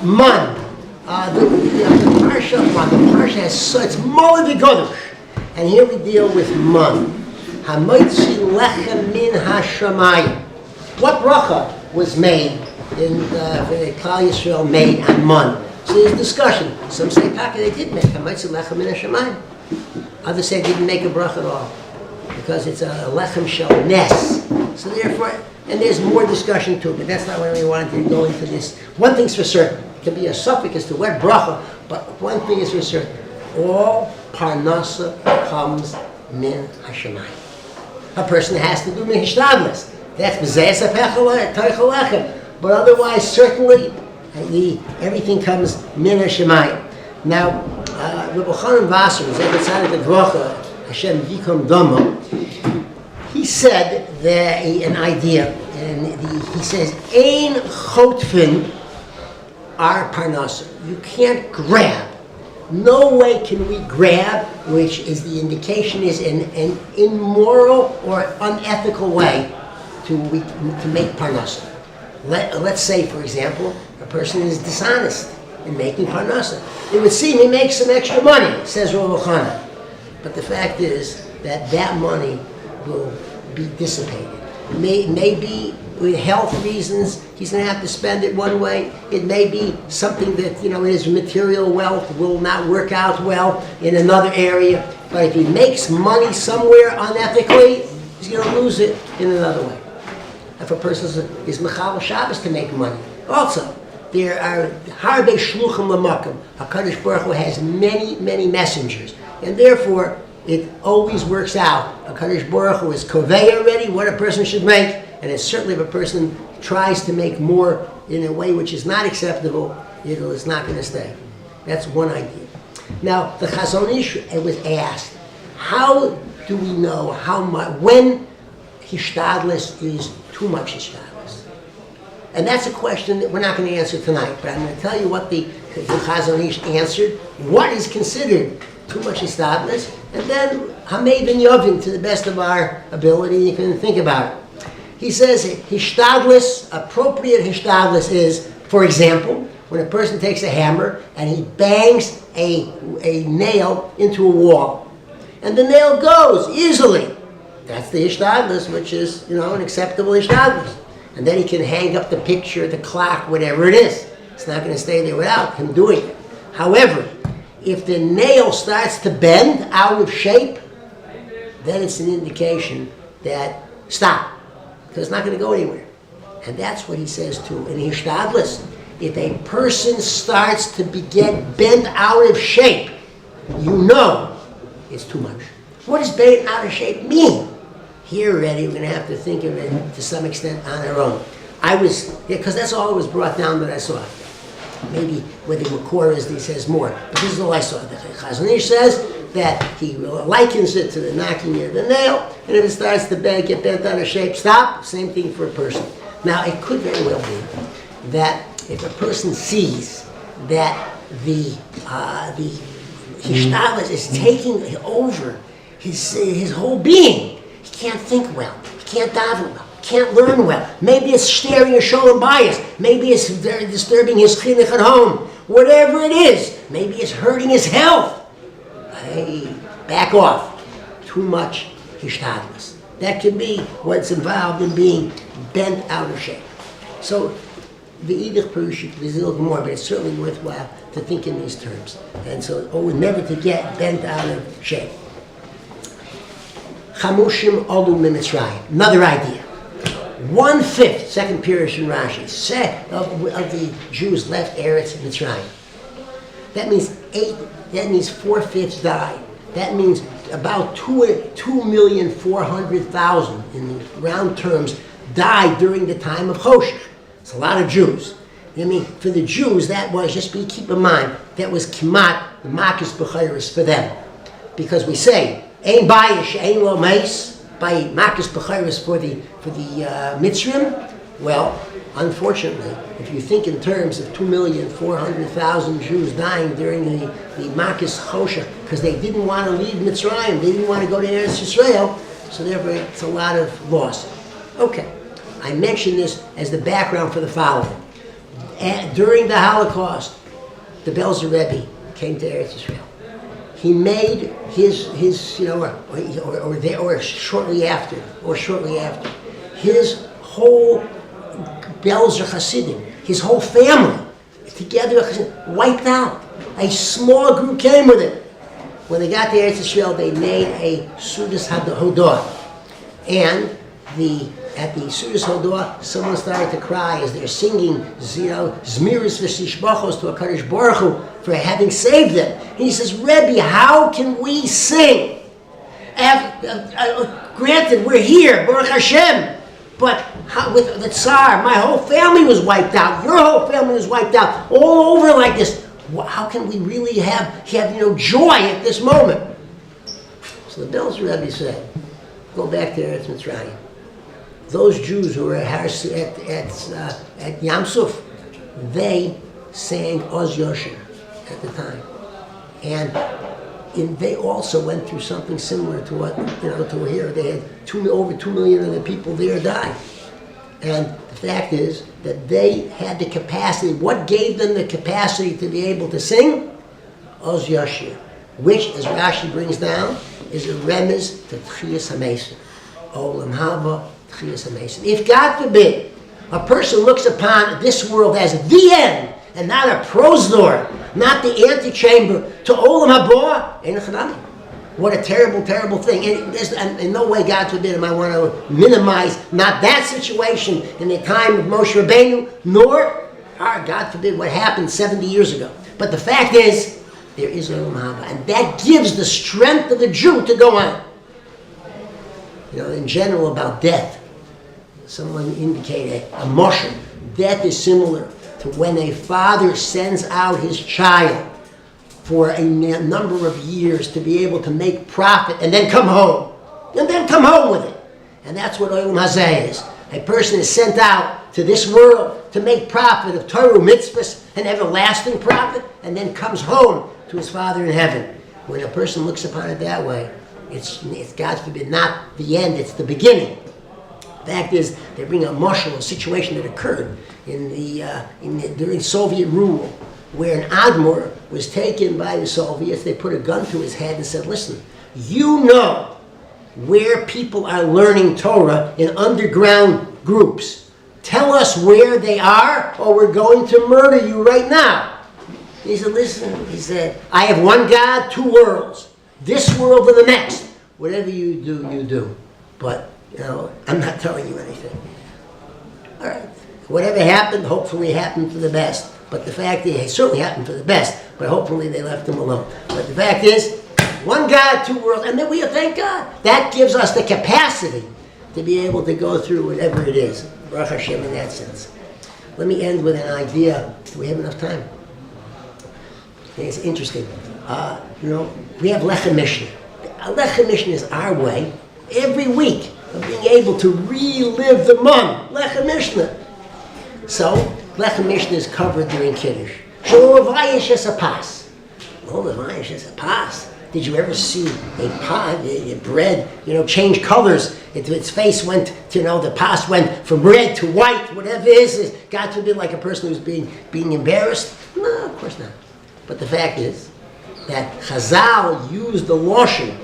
Man. The Parsha of Man. The Parsha has it's Molad V'Godush. And here we deal with Man. Hamoitzi lechem min hashamayim. What bracha was made in Klal Yisrael made on Man? So there's discussion. Some say Taka they did make Hamoitzi lechem min hashamayim. Others say they didn't make a bracha at all because it's a lechem shel nes. So therefore, and there's more discussion too, but that's not why we wanted to go into this. One thing's for certain. It can be a suffix as to what bracha, but one thing is for certain. All parnasa comes min hashamayim. A person has to do mishtadlis. That's b'zayas ha'pechel. But otherwise, certainly, everything comes min hashamayim. Now, Rabbi Chanan Vassar, who's at the side of the Gvocha, Hashem Yikom Domo, he said that an idea, and he says, Ein chotfin ar parnasa. You can't grab. No way can we grab, which is the indication is an immoral or unethical way to make parnasa. Let's say, for example, a person is dishonest in making parnasa. It would seem he makes some extra money, says Rav Chanan. But the fact is that money will be dissipated. Maybe with health reasons, he's going to have to spend it one way. It may be something that, his material wealth will not work out well in another area. But if he makes money somewhere unethically, he's going to lose it in another way. If a person is mechal Shabbos to make money, also, there are harbe shluchim l'makom. HaKadosh Baruch Hu has many, many messengers. And therefore, it always works out. HaKadosh Baruch Hu is kovei already what a person should make. And it's certainly if a person tries to make more in a way which is not acceptable, it's not going to stay. That's one idea. Now, the Chazon Ish, it was asked, how do we know how much, when hishtadlis is too much hishtadlis? And that's a question that we're not going to answer tonight, but I'm going to tell you what the Chazon Ish answered. What is considered too much hishtadlis? And then Hamei ben Yovin, to the best of our ability, you can think about it. He says hishtadlis, appropriate hishtadlis is, for example, when a person takes a hammer and he bangs a nail into a wall. And the nail goes easily. That's the hishtadlis, which is, an acceptable hishtadlis. And then he can hang up the picture, the clock, whatever it is. It's not going to stay there without him doing it. However, if the nail starts to bend out of shape, then it's an indication that stop. Because it's not going to go anywhere. And that's what he says too. In hishtadlis, if a person starts to get bent out of shape, it's too much. What does bent out of shape mean? Here already, we're going to have to think of it to some extent on our own. Because that's all that was brought down that I saw. Maybe where the Makor is, he says more. But this is all I saw. The Chazon Ish says that he likens it to the knocking of the nail, and if it starts to get bent out of shape, stop. Same thing for a person. Now, it could very well be that if a person sees that the hishtadlis is taking over his whole being, he can't think well, he can't daven well, he can't learn well. Maybe it's staring a shalom bias. Maybe it's disturbing his chinuch at home. Whatever it is, maybe it's hurting his health. Hey, back off. Too much hishtadlis. That could be what's involved in being bent out of shape. So, the Yiddish Perush is a little more, but it's certainly worthwhile to think in these terms. And so, never to get bent out of shape. Chamushim Olu Mitzrayim. Another idea. 1/5, second Pirush in Rashi, of the Jews left Eretz Mitzrayim. That means 4/5 died. That means about 2,400,000 in round terms died during the time of Choshech. It's a lot of Jews. For the Jews, that was, keep in mind, that was kimat, the makis b'chayris for them. Because we say, ein bayish, ein lo meis, by makis b'chayris for the Mitzrim. Well, unfortunately, if you think in terms of 2,400,000 Jews dying during the Makis Choshech, because they didn't want to leave Mitzrayim, they didn't want to go to Eretz Yisrael, so therefore it's a lot of loss. Okay, I mention this as the background for the following. And during the Holocaust, the Belzer Rebbe came to Eretz Yisrael. He made his or shortly after, his whole Belzer Hasidim, his whole family, together wiped out. A small group came with it. When they got to Eretz Yisrael, they made a Sudas Hodah. And at the Sudas Hodah, someone started to cry as they're singing Zmiris V'Sishbachos to HaKadosh Baruch Hu for having saved them. And he says, Rebbe, how can we sing? Granted, we're here, Baruch Hashem, but with the Tsar, my whole family was wiped out. Your whole family was wiped out. All over like this. How can we really have joy at this moment? So the Belzer Rebbe said, go back to Eretz Mitzrayim. Those Jews who were at Yam Suf, they sang Oz Yosher at the time. And they also went through something similar to what, to here. They had over 2 million of the people there died. And the fact is that they had the capacity. What gave them the capacity to be able to sing? Oz Yashir, which, as Rashi brings down, is a remez to Tchiyas HaMesim. Olam Haba, Tchiyas HaMesim. If, God forbid, a person looks upon this world as the end, and not a prosdor, not the antechamber to Olam Haba, Ein Chanami. What a terrible, terrible thing. And in no way, God forbid, am I want to minimize not that situation in the time of Moshe Rabbeinu, nor, God forbid, what happened 70 years ago. But the fact is, there is Olam Haba, and that gives the strength of the Jew to go on. In general, about death, someone indicated a motion. Death is similar to when a father sends out his child for a number of years to be able to make profit and then come home. And then come home with it. And that's what Olam Hazeh is. A person is sent out to this world to make profit of Torah, mitzvahs, and everlasting profit, and then comes home to his Father in heaven. When a person looks upon it that way, it's God forbid, not the end, it's the beginning. The fact is, they bring a marshal, a situation that occurred during Soviet rule, where an Admor was taken by the Soviets. They put a gun to his head and said, listen, you know where people are learning Torah in underground groups. Tell us where they are, or we're going to murder you right now. He said, listen, I have one God, two worlds. This world and the next. Whatever you do, you do. But, I'm not telling you anything. All right. Whatever happened, hopefully happened for the best. But the fact is, it certainly happened for the best, but hopefully they left him alone. But the fact is, one God, two worlds, and then we thank God. That gives us the capacity to be able to go through whatever it is. Baruch Hashem in that sense. Let me end with an idea. Do we have enough time? It's interesting. We have Lechem Mishnah. Lechem Mishnah is our way, every week, of being able to relive the month. Lechem Mishnah. So, Lechem Mishnah is covered during Kiddush. Shul Levayish is a pas. Oh, Levayish is a pas. Did you ever see a bread, change colors? Its face went to, the pas went from red to white, whatever it is. God forbid, like a person who's being embarrassed? No, of course not. But the fact is that Chazal used the Lashon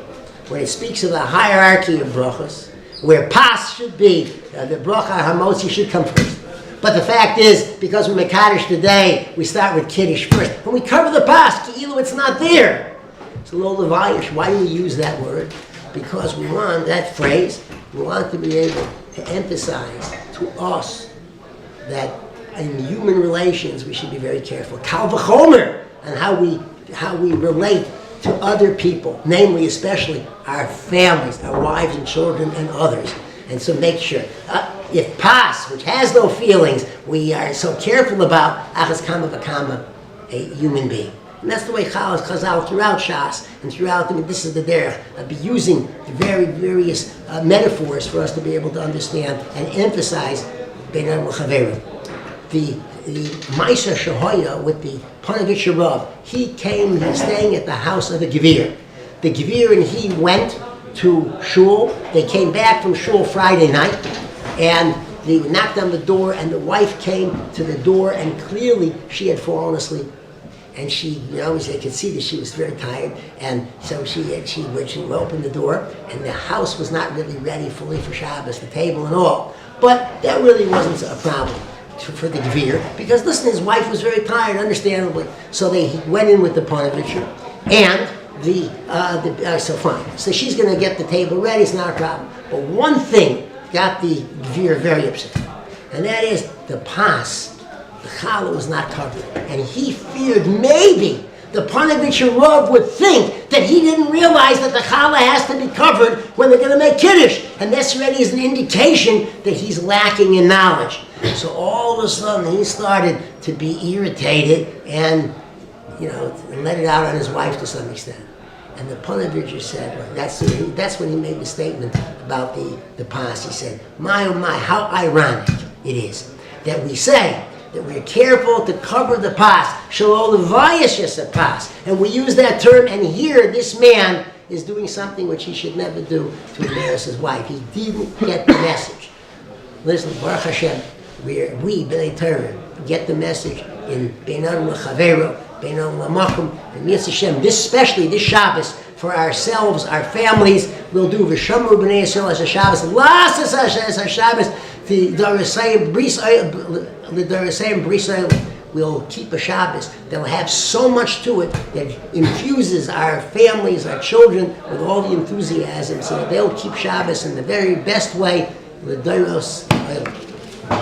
when it speaks of the hierarchy of brachas, where pas should be, the bracha hamotzi should come first. But the fact is, because we're Mekadosh today, we start with Kiddush first. When we cover the pas, Ki'ilu, it's not there. It's a little levayish. Why do we use that word? Because we want that phrase, we want to be able to emphasize to us that in human relations we should be very careful. Kal v'chomer, and how we relate to other people, namely especially our families, our wives and children and others. And so make sure, if pas, which has no feelings, we are so careful about achas kama v'kama, a human being. And that's the way Chazal throughout Shas and throughout, this is the derech, be using the very various metaphors for us to be able to understand and emphasize bein adam l'chaveru. The Maisa Shahoya with the Panovich Rav, he was staying at the house of the Gevir. The Gevir and he went to Shul. They came back from Shul Friday night, and they knocked on the door, and the wife came to the door, and clearly she had fallen asleep. And she, I could see that she was very tired, and so she opened the door, and the house was not really ready fully for Shabbos, the table and all. But that really wasn't a problem for the Gvir, because listen, his wife was very tired, understandably. So they went in with the Panovitcher, and so fine. So she's going to get the table ready, it's not a problem. But one thing got the Gvir very upset, and that is the pas. The challah was not covered, and he feared maybe the Panovitcher Rav would think that he didn't realize that the challah has to be covered when they're going to make kiddush, and this already is an indication that he's lacking in knowledge. So all of a sudden he started to be irritated and let it out on his wife to some extent. And the Panovitcher said, well, that's when he made the statement about the pas. He said, my oh my, how ironic it is that we say that we're careful to cover the pas, shalol levayas yaseh pas, and we use that term, and here this man is doing something which he should never do to embarrass his wife. He didn't get the message. Listen, Baruch Hashem, we B'nai Torah get the message in Beinanu L'Chaveiro, Beinanu L'Makom, and Yitz Hashem, especially this Shabbos, for ourselves, our families, we'll do V'shamru B'nai Yisrael as a Shabbos, Lasas as a Shabbos, the Darasayim Brisayim, we'll keep a Shabbos that'll have so much to it that infuses our families, our children, with all the enthusiasm, so that they'll keep Shabbos in the very best way, the Doros.